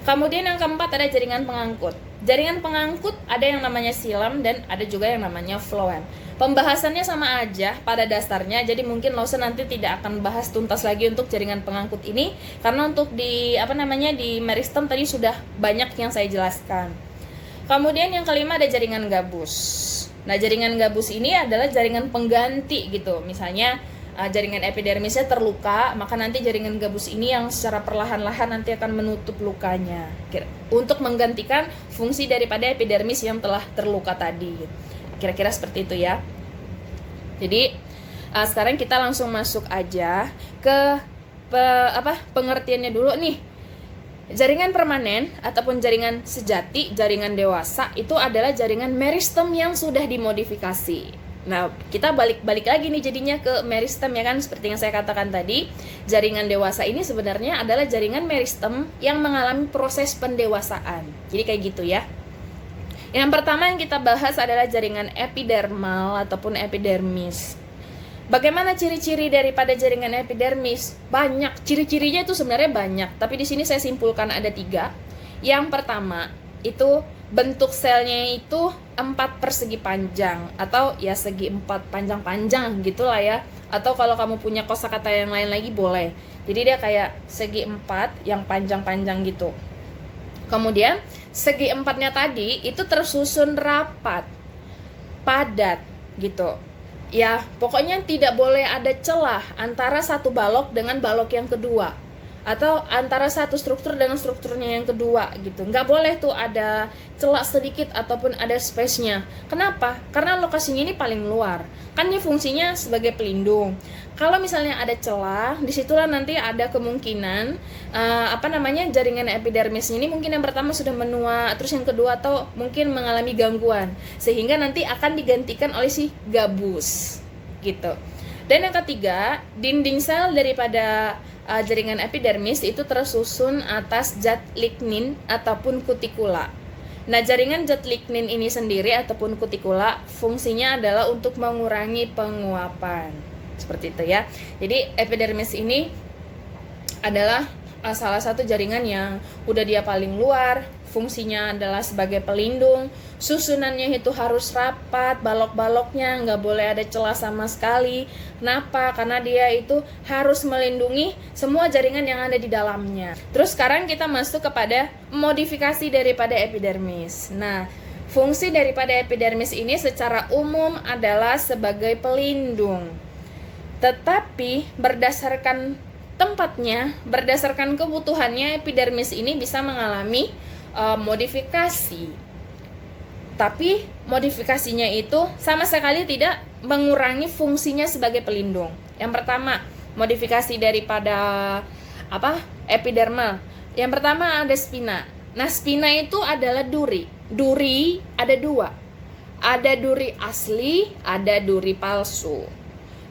Kemudian yang keempat ada jaringan pengangkut. Jaringan pengangkut ada yang namanya silam dan ada juga yang namanya phloem. Pembahasannya sama aja pada dasarnya, jadi mungkin Lawson nanti tidak akan bahas tuntas lagi untuk jaringan pengangkut ini, karena untuk di meristem tadi sudah banyak yang saya jelaskan. Kemudian yang kelima ada jaringan gabus. Nah, jaringan gabus ini adalah jaringan pengganti gitu. Misalnya jaringan epidermisnya terluka, maka nanti jaringan gabus ini yang secara perlahan-lahan nanti akan menutup lukanya untuk menggantikan fungsi daripada epidermis yang telah terluka tadi. Kira-kira seperti itu ya. Jadi sekarang kita langsung masuk aja ke pengertiannya dulu nih. Jaringan permanen ataupun jaringan sejati, jaringan dewasa itu adalah jaringan meristem yang sudah dimodifikasi. Nah, kita balik lagi nih jadinya ke meristem ya kan, seperti yang saya katakan tadi, jaringan dewasa ini sebenarnya adalah jaringan meristem yang mengalami proses pendewasaan. Jadi kayak gitu ya. Yang pertama yang kita bahas adalah jaringan epidermal ataupun epidermis. Bagaimana ciri-ciri daripada jaringan epidermis? Banyak, ciri-cirinya itu sebenarnya banyak, tapi di sini saya simpulkan ada 3. Yang pertama, itu bentuk selnya itu 4 persegi panjang, atau ya segi 4 panjang-panjang gitulah ya. Atau kalau kamu punya kosakata yang lain lagi boleh. Jadi dia kayak segi 4 yang panjang-panjang gitu. Kemudian segi 4-nya tadi itu tersusun rapat, padat gitu. Ya, pokoknya tidak boleh ada celah antara satu balok dengan balok yang kedua, atau antara satu struktur dengan strukturnya yang kedua gitu. Nggak boleh tuh ada celah sedikit ataupun ada space-nya. Kenapa? Karena lokasinya ini paling luar. Kan ini fungsinya sebagai pelindung. Kalau misalnya ada celah, disitulah nanti ada kemungkinan jaringan epidermis ini mungkin yang pertama sudah menua, terus yang kedua atau mungkin mengalami gangguan, sehingga nanti akan digantikan oleh si gabus gitu. Dan yang ketiga, dinding sel daripada jaringan epidermis itu tersusun atas zat lignin ataupun kutikula. Nah, jaringan zat lignin ini sendiri ataupun kutikula fungsinya adalah untuk mengurangi penguapan. Seperti itu ya. Jadi epidermis ini adalah salah satu jaringan yang udah dia paling luar, fungsinya adalah sebagai pelindung, susunannya itu harus rapat, balok-baloknya nggak boleh ada celah sama sekali. Kenapa? Karena dia itu harus melindungi semua jaringan yang ada di dalamnya. Terus sekarang kita masuk kepada modifikasi daripada epidermis. Nah, fungsi daripada epidermis ini secara umum adalah sebagai pelindung. Tetapi berdasarkan tempatnya, berdasarkan kebutuhannya, epidermis ini bisa mengalami modifikasi. Tapi modifikasinya itu sama sekali tidak mengurangi fungsinya sebagai pelindung. Yang pertama, modifikasi daripada epidermal. Yang pertama ada spina. Nah, spina itu adalah duri. Duri ada dua. Ada duri asli, ada duri palsu.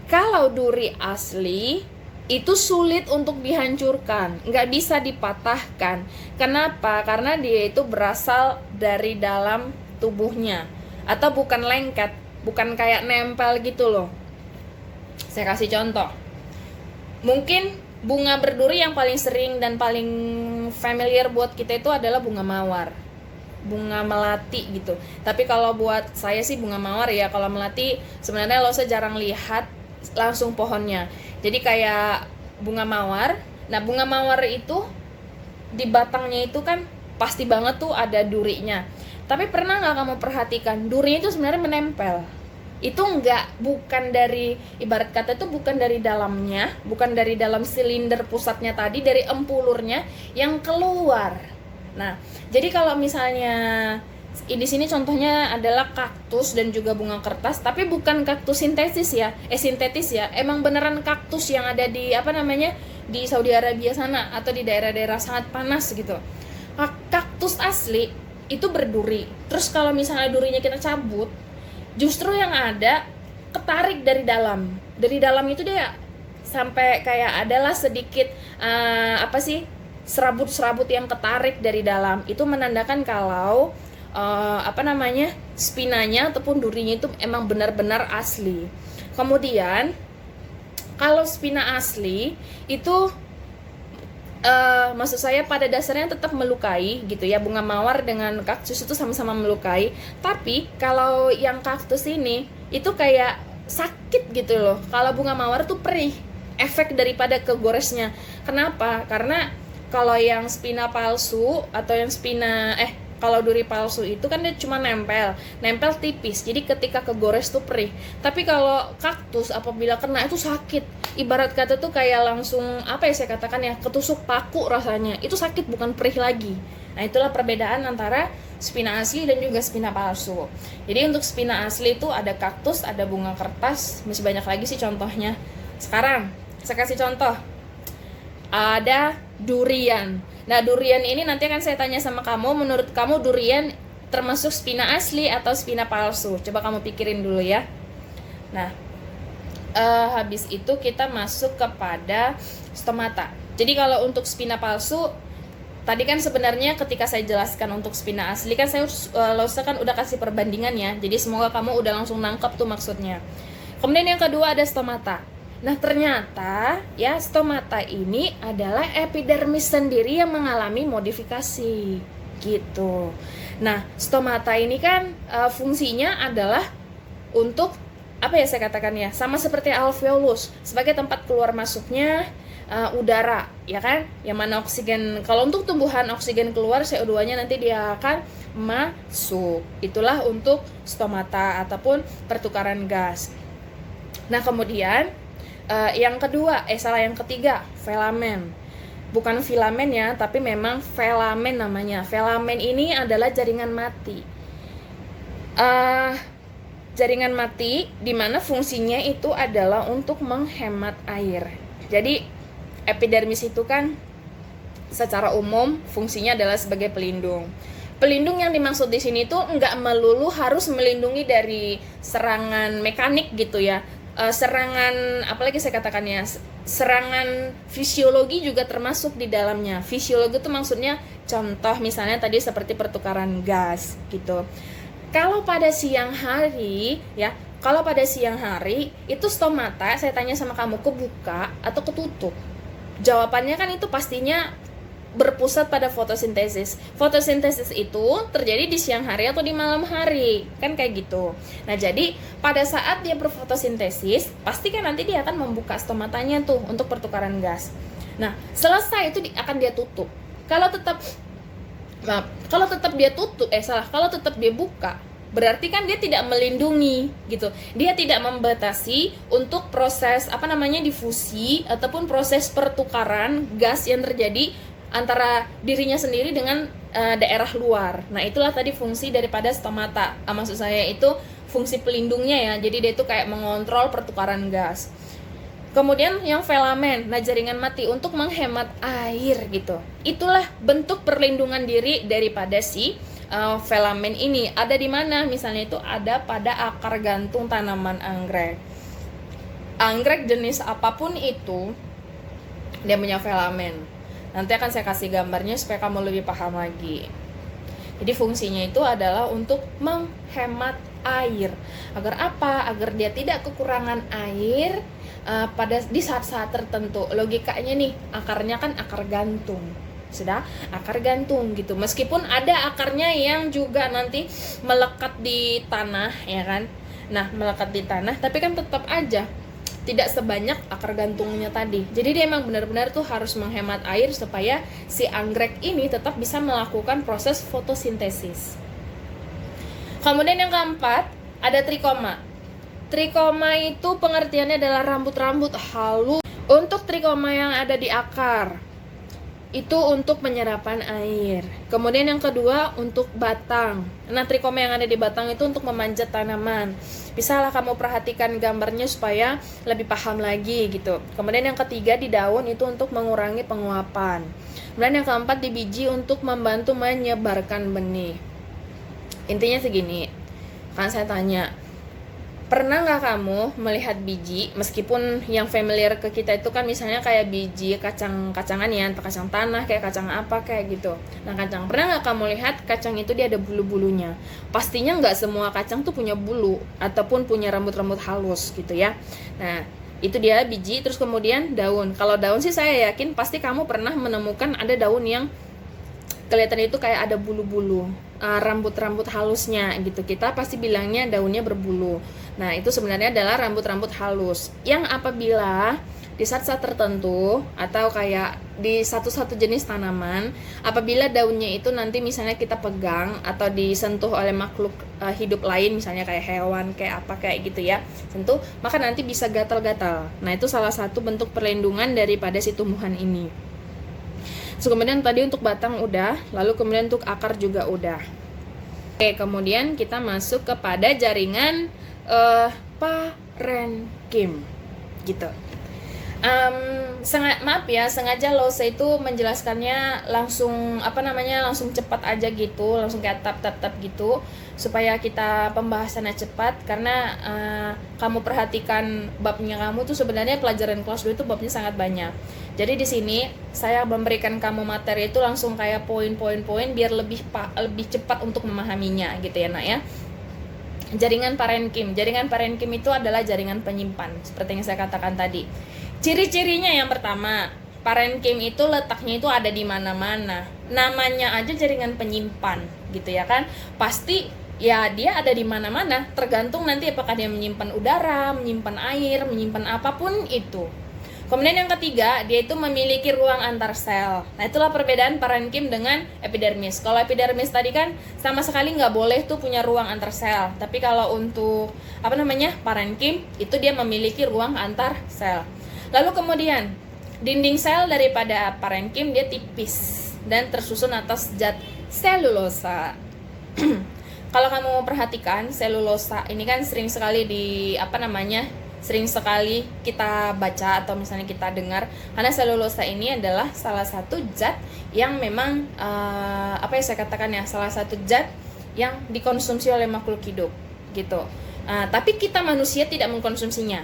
Kalau duri asli itu sulit untuk dihancurkan, nggak bisa dipatahkan. Kenapa? Karena dia itu berasal dari dalam tubuhnya, atau bukan lengket, bukan kayak nempel gitu loh. Saya kasih contoh. Mungkin bunga berduri yang paling sering dan paling familiar buat kita itu adalah bunga mawar, bunga melati gitu. Tapi kalau buat saya sih bunga mawar ya. Kalau melati sebenarnya lo jarang lihat langsung pohonnya. Jadi kayak bunga mawar. Nah, bunga mawar itu di batangnya itu kan pasti banget tuh ada durinya. Tapi pernah nggak kamu perhatikan durinya itu sebenarnya menempel? Itu bukan dari, ibarat kata itu bukan dari dalamnya, bukan dari dalam silinder pusatnya tadi, dari empulurnya yang keluar. Nah, jadi kalau misalnya di sini contohnya adalah kaktus dan juga bunga kertas, tapi bukan kaktus sintetis ya, emang beneran kaktus yang ada di di Saudi Arabia sana atau di daerah-daerah sangat panas gitu. Kaktus asli itu berduri. Terus kalau misalnya durinya kita cabut, justru yang ada ketarik dari dalam. Dari dalam itu dia sampai kayak adalah sedikit serabut-serabut yang ketarik dari dalam. Itu menandakan kalau spinanya ataupun durinya itu emang benar-benar asli. Kemudian kalau spina asli itu maksud saya pada dasarnya tetap melukai gitu ya. Bunga mawar dengan kaktus itu sama-sama melukai. Tapi kalau yang kaktus ini itu kayak sakit gitu loh. Kalau bunga mawar tuh perih, efek daripada kegoresnya. Kenapa? Karena kalau yang spina palsu atau yang kalau duri palsu itu kan dia cuma nempel tipis, jadi ketika kegores tuh perih. Tapi kalau kaktus apabila kena itu sakit, ibarat kata tuh kayak langsung saya katakan ya, ketusuk paku rasanya. Itu sakit, bukan perih lagi. Nah, itulah perbedaan antara spina asli dan juga spina palsu. Jadi untuk spina asli itu ada kaktus, ada bunga kertas, masih banyak lagi sih contohnya. Sekarang saya kasih contoh, ada durian. Nah, durian ini nanti akan saya tanya sama kamu, menurut kamu durian termasuk spina asli atau spina palsu? Coba kamu pikirin dulu ya. Nah, habis itu kita masuk kepada stomata. Jadi kalau untuk spina palsu, tadi kan sebenarnya ketika saya jelaskan untuk spina asli kan saya kan udah kasih perbandingan ya. Jadi semoga kamu udah langsung nangkep tuh maksudnya. Kemudian yang kedua ada stomata. Nah, ternyata ya stomata ini adalah epidermis sendiri yang mengalami modifikasi gitu. Nah, stomata ini kan fungsinya adalah untuk apa ya saya katakan ya, sama seperti alveolus sebagai tempat keluar masuknya udara, ya kan? Yang mana oksigen, kalau untuk tumbuhan oksigen keluar, CO2-nya nanti dia akan masuk. Itulah untuk stomata ataupun pertukaran gas. Nah, kemudian yang ketiga, filamen. Bukan filamen ya, tapi memang filamen namanya. Filamen ini adalah jaringan mati. Jaringan mati di mana fungsinya itu adalah untuk menghemat air. Jadi epidermis itu kan secara umum fungsinya adalah sebagai pelindung. Pelindung yang dimaksud di sini tuh nggak melulu harus melindungi dari serangan mekanik gitu ya. Serangan, apalagi saya katakan ya, serangan fisiologi juga termasuk di dalamnya. Fisiologi itu maksudnya contoh misalnya tadi seperti pertukaran gas gitu. Kalau pada siang hari itu stomata, saya tanya sama kamu, kebuka atau ketutup? Jawabannya kan itu pastinya berpusat pada fotosintesis. Fotosintesis itu terjadi di siang hari atau di malam hari, kan kayak gitu. Nah, jadi pada saat dia berfotosintesis, pasti kan nanti dia akan membuka stomatanya tuh untuk pertukaran gas. Nah, selesai itu akan dia tutup. Kalau tetap dia buka, berarti kan dia tidak melindungi gitu. Dia tidak membatasi untuk proses difusi ataupun proses pertukaran gas yang terjadi antara dirinya sendiri dengan daerah luar. Nah, itulah tadi fungsi daripada stomata. Maksud saya itu fungsi pelindungnya ya. Jadi dia itu kayak mengontrol pertukaran gas. Kemudian yang filamen, nah jaringan mati untuk menghemat air gitu. Itulah bentuk perlindungan diri daripada si filamen ini. Ada di mana? Misalnya itu ada pada akar gantung tanaman anggrek. Anggrek jenis apapun itu dia punya filamen. Nanti akan saya kasih gambarnya supaya kamu lebih paham lagi. Jadi fungsinya itu adalah untuk menghemat air. Agar apa? Agar dia tidak kekurangan air di saat-saat tertentu. Logikanya nih, akarnya kan akar gantung. Sudah akar gantung gitu. Meskipun ada akarnya yang juga nanti melekat di tanah, ya kan? Nah, melekat di tanah, tapi kan tetap aja tidak sebanyak akar gantungnya tadi. Jadi dia emang benar-benar tuh harus menghemat air supaya si anggrek ini tetap bisa melakukan proses fotosintesis. Kemudian yang keempat, ada trikoma. Trikoma itu pengertiannya adalah rambut-rambut halus. Untuk trikoma yang ada di akar, itu untuk penyerapan air. Kemudian yang kedua untuk batang. Nah, trikoma yang ada di batang itu untuk memanjat tanaman. Bisalah kamu perhatikan gambarnya supaya lebih paham lagi gitu. Kemudian yang ketiga di daun itu untuk mengurangi penguapan. Kemudian yang keempat di biji untuk membantu menyebarkan benih. Intinya segini. Kan saya tanya, pernah nggak kamu melihat biji, meskipun yang familiar ke kita itu kan misalnya kayak biji kacang-kacangan ya, entah kacang tanah, kayak kacang apa, kayak gitu. Nah, kacang, pernah nggak kamu lihat kacang itu dia ada bulu-bulunya? Pastinya nggak semua kacang tuh punya bulu, ataupun punya rambut-rambut halus gitu ya. Nah, itu dia biji, terus kemudian daun. Kalau daun sih saya yakin pasti kamu pernah menemukan ada daun yang kelihatan itu kayak ada bulu-bulu, rambut-rambut halusnya gitu. Kita pasti bilangnya daunnya berbulu. Nah, itu sebenarnya adalah rambut-rambut halus yang apabila di saat-saat tertentu atau kayak di satu jenis tanaman, apabila daunnya itu nanti misalnya kita pegang atau disentuh oleh makhluk hidup lain, misalnya kayak hewan, kayak apa kayak gitu ya, sentuh, maka nanti bisa gatal-gatal. Nah, itu salah satu bentuk perlindungan daripada si tumbuhan ini. So, kemudian tadi untuk batang udah, lalu kemudian untuk akar juga udah. Oke, kemudian kita masuk kepada jaringan parenkim gitu. Sengaja Lose itu menjelaskannya langsung langsung cepat aja gitu, langsung kayak tap gitu supaya kita pembahasannya cepat, karena kamu perhatikan babnya kamu tuh sebenarnya pelajaran kelas 2 itu babnya sangat banyak. Jadi di sini saya memberikan kamu materi itu langsung kayak poin-poin biar lebih cepat untuk memahaminya gitu ya, Nak ya. Jaringan parenkim itu adalah jaringan penyimpan seperti yang saya katakan tadi. Ciri-cirinya yang pertama, parenkim itu letaknya itu ada di mana-mana. Namanya aja jaringan penyimpan gitu ya kan. Pasti ya dia ada di mana-mana, tergantung nanti apakah dia menyimpan udara, menyimpan air, menyimpan apapun itu. Kemudian yang ketiga, dia itu memiliki ruang antar sel. Nah, itulah perbedaan parenkim dengan epidermis. Kalau epidermis tadi kan sama sekali nggak boleh tuh punya ruang antar sel. Tapi kalau untuk parenkim itu dia memiliki ruang antar sel. Lalu kemudian dinding sel daripada parenkim dia tipis dan tersusun atas zat selulosa. Kalau kamu perhatikan, selulosa ini kan sering sekali sering sekali kita baca atau misalnya kita dengar, karena selulosa ini adalah salah satu zat yang memang salah satu zat yang dikonsumsi oleh makhluk hidup gitu. Tapi kita manusia tidak mengkonsumsinya.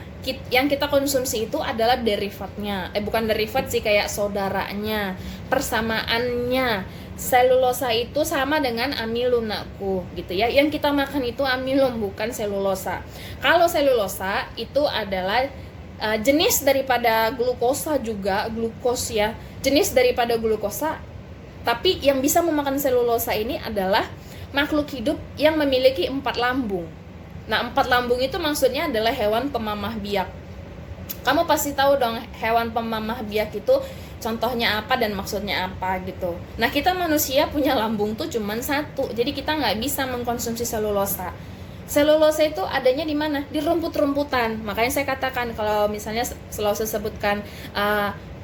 Yang kita konsumsi itu adalah derivatnya. Bukan derivat sih, kayak saudaranya, persamaannya. Selulosa itu sama dengan amilum nakku gitu ya. Yang kita makan itu amilum, bukan selulosa. Kalau selulosa itu adalah jenis daripada glukosa juga, glukos ya. Jenis daripada glukosa. Tapi yang bisa memakan selulosa ini adalah makhluk hidup yang memiliki 4 lambung. Nah, 4 lambung itu maksudnya adalah hewan pemamah biak. Kamu pasti tahu dong hewan pemamah biak itu contohnya apa dan maksudnya apa gitu. Nah, kita manusia punya lambung tuh cuman 1, jadi kita nggak bisa mengkonsumsi selulosa. Selulosa itu adanya di mana? Di rumput-rumputan. Makanya saya katakan kalau misalnya selalu saya sebutkan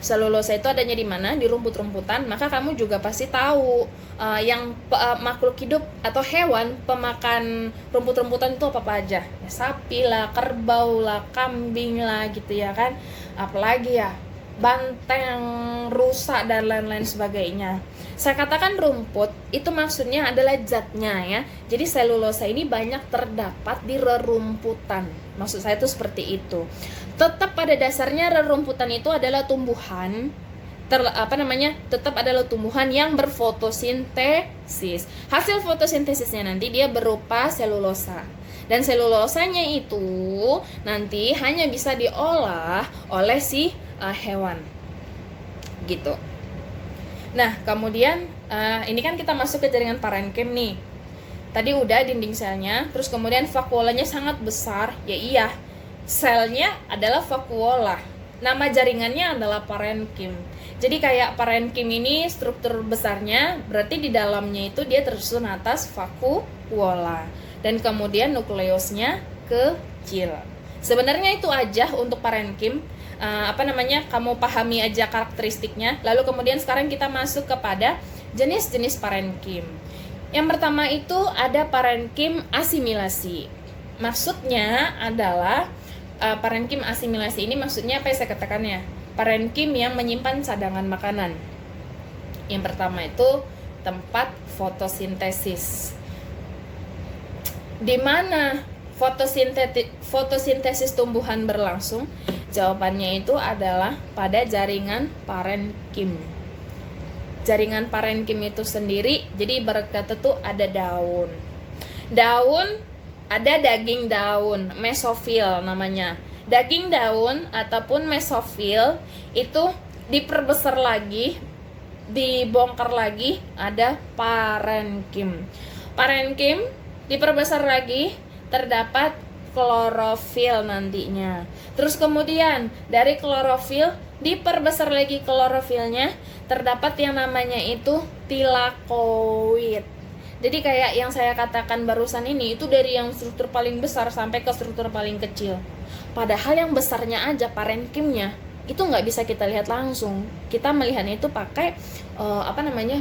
selulosa itu adanya di mana? Di rumput-rumputan. Maka kamu juga pasti tahu makhluk hidup atau hewan pemakan rumput-rumputan itu apa aja. Ya, sapi lah, kerbau lah, kambing lah gitu ya kan. Apalagi ya, banteng, rusa dan lain-lain sebagainya. Saya katakan rumput itu maksudnya adalah zatnya ya. Jadi selulosa ini banyak terdapat di rerumputan. Maksud saya itu seperti itu. Tetap pada dasarnya rerumputan itu adalah tumbuhan tetap adalah tumbuhan yang berfotosintesis. Hasil fotosintesisnya nanti dia berupa selulosa. Dan selulosanya itu nanti hanya bisa diolah oleh si hewan gitu. Nah, kemudian ini kan kita masuk ke jaringan parenkim nih. Tadi udah dinding selnya, terus kemudian vakuolanya sangat besar. Ya iya, selnya adalah vakuola. Nama jaringannya adalah parenkim. Jadi kayak parenkim ini struktur besarnya berarti di dalamnya itu dia tersusun atas vakuola. Dan kemudian nukleusnya kecil. Sebenarnya itu aja untuk parenkim. Kamu pahami aja karakteristiknya. Lalu kemudian sekarang kita masuk kepada jenis-jenis parenkim. Yang pertama itu ada parenkim asimilasi. Maksudnya adalah parenkim asimilasi ini maksudnya apa yang saya katakan ya? Parenkim yang menyimpan cadangan makanan. Yang pertama itu tempat fotosintesis. Di mana fotosintesis tumbuhan berlangsung? Jawabannya itu adalah pada jaringan parenkim. Jaringan parenkim itu sendiri, jadi ibarat kata tuh ada daun. Daun, ada daging daun, mesofil namanya. Daging daun ataupun mesofil itu diperbesar lagi, dibongkar lagi, ada parenkim. Parenkim diperbesar lagi, terdapat klorofil nantinya. Terus kemudian dari klorofil diperbesar lagi klorofilnya, terdapat yang namanya itu tilakoid. Jadi kayak yang saya katakan barusan ini itu dari yang struktur paling besar sampai ke struktur paling kecil. Padahal yang besarnya aja parenkimnya itu nggak bisa kita lihat langsung. Kita melihatnya itu pakai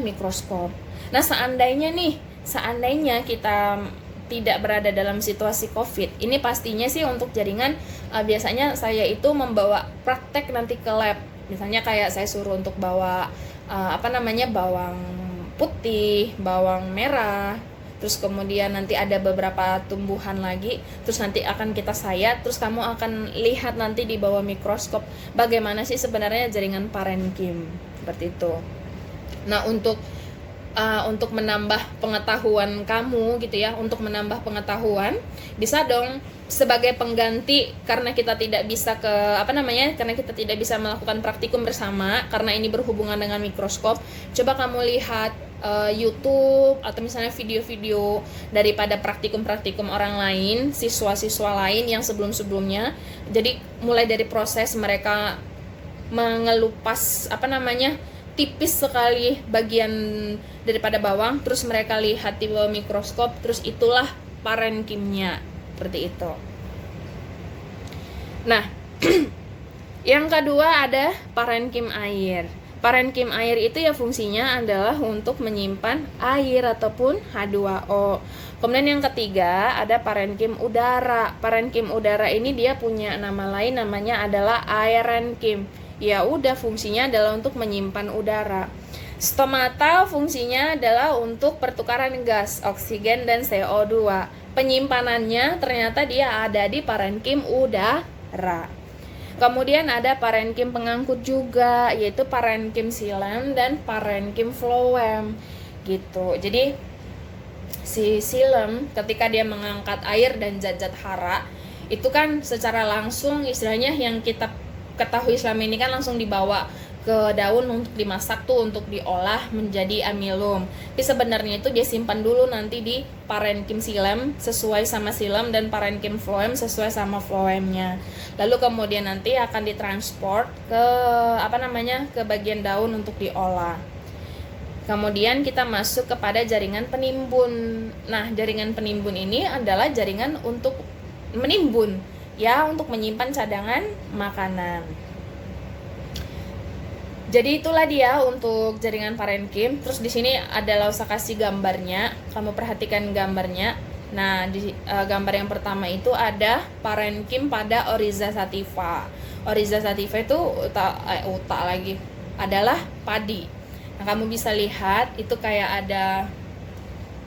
mikroskop. Nah, seandainya kita tidak berada dalam situasi COVID, ini pastinya sih untuk jaringan biasanya saya itu membawa praktek nanti ke lab. Misalnya kayak saya suruh untuk bawa bawang putih, bawang merah, terus kemudian nanti ada beberapa tumbuhan lagi, terus nanti akan kita sayat, terus kamu akan lihat nanti di bawah mikroskop bagaimana sih sebenarnya jaringan parenkim, seperti itu. Nah, untuk menambah pengetahuan kamu gitu ya, untuk menambah pengetahuan bisa dong sebagai pengganti karena kita tidak bisa karena kita tidak bisa melakukan praktikum bersama karena ini berhubungan dengan mikroskop. Coba kamu lihat YouTube atau misalnya video-video daripada praktikum-praktikum orang lain, siswa-siswa lain yang sebelum-sebelumnya. Jadi mulai dari proses mereka mengelupas tipis sekali bagian daripada bawang, terus mereka lihat di bawah mikroskop, terus itulah parenkimnya, seperti itu. Nah, yang kedua ada parenkim air. Parenkim air itu ya fungsinya adalah untuk menyimpan air ataupun H2O. Kemudian yang ketiga ada parenkim udara. Parenkim udara ini dia punya nama lain, namanya adalah aerenkim. Ya udah, fungsinya adalah untuk menyimpan udara. Stomata fungsinya adalah untuk pertukaran gas, oksigen dan CO2. Penyimpanannya ternyata dia ada di parenkim udara. Kemudian ada parenkim pengangkut juga, yaitu parenkim xilem dan parenkim phloem gitu. Jadi si xilem ketika dia mengangkat air dan zat-zat hara, itu kan secara langsung istilahnya yang kita ketahui selama ini kan langsung dibawa ke daun untuk dimasak tuh, untuk diolah menjadi amilum. Tapi sebenarnya itu dia simpan dulu nanti di parenkim xilem sesuai sama xilem dan parenkim phloem sesuai sama phloemnya. Lalu kemudian nanti akan ditransport ke ke bagian daun untuk diolah. Kemudian kita masuk kepada jaringan penimbun. Nah, jaringan penimbun ini adalah jaringan untuk menimbun, ya, untuk menyimpan cadangan makanan. Jadi itulah dia untuk jaringan parenkim. Terus di sini ada Lausa kasih gambarnya. Kamu perhatikan gambarnya. Nah, di gambar yang pertama itu ada parenkim pada Oryza sativa. Oryza sativa itu adalah padi. Nah, kamu bisa lihat itu kayak ada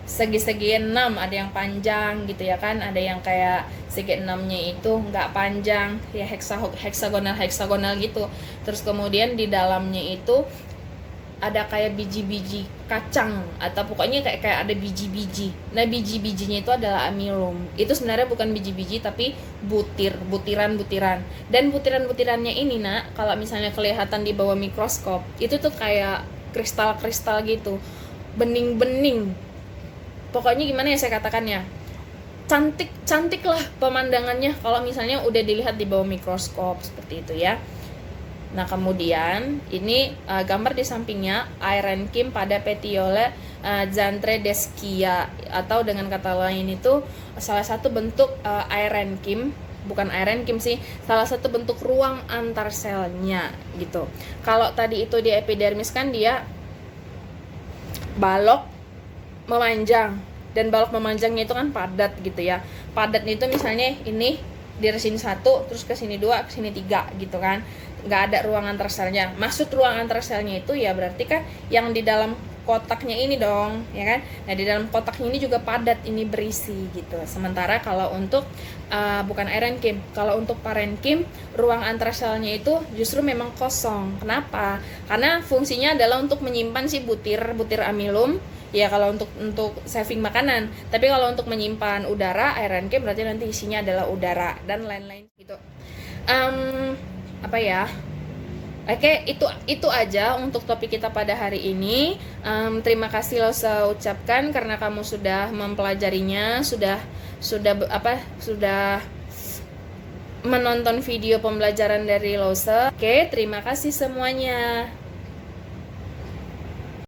segi-segi 6, ada yang panjang gitu ya kan, ada yang kayak segi 6-nya itu nggak panjang, ya heksagonal gitu. Terus kemudian di dalamnya itu ada kayak biji-biji kacang atau pokoknya kayak ada biji-biji. Nah, biji-bijinya itu adalah amilum. Itu sebenarnya bukan biji-biji tapi butiran-butiran. Dan butiran-butirannya ini, Nak, kalau misalnya kelihatan di bawah mikroskop, itu tuh kayak kristal-kristal gitu. Bening-bening. Pokoknya gimana ya saya katakannya, cantik lah pemandangannya kalau misalnya udah dilihat di bawah mikroskop seperti itu ya. Nah, kemudian ini gambar di sampingnya aerenkim pada petiole Xanthredeschia, atau dengan kata lain itu salah satu bentuk aerenkim, bukan aerenkim sih, salah satu bentuk ruang antar selnya gitu. Kalau tadi itu di epidermis kan dia balok memanjang, dan balok memanjangnya itu kan padat gitu ya. Padat itu misalnya ini dari sini 1, terus ke sini 2, ke sini 3 gitu kan. Nggak ada ruang antar selnya. Maksud ruang antar selnya itu ya berarti kan yang di dalam kotaknya ini dong, ya kan. Nah, di dalam kotaknya ini juga padat, ini berisi gitu. Sementara kalau untuk bukan aerenkim, kalau untuk parenkim, ruang antar selnya itu justru memang kosong. Kenapa? Karena fungsinya adalah untuk menyimpan si butir amilum. Ya, kalau untuk saving makanan. Tapi kalau untuk menyimpan udara, aerenkim berarti nanti isinya adalah udara dan lain-lain gitu. Oke, itu aja untuk topik kita pada hari ini. Terima kasih Lausa ucapkan karena kamu sudah mempelajarinya, sudah menonton video pembelajaran dari Lausa. Oke, terima kasih semuanya.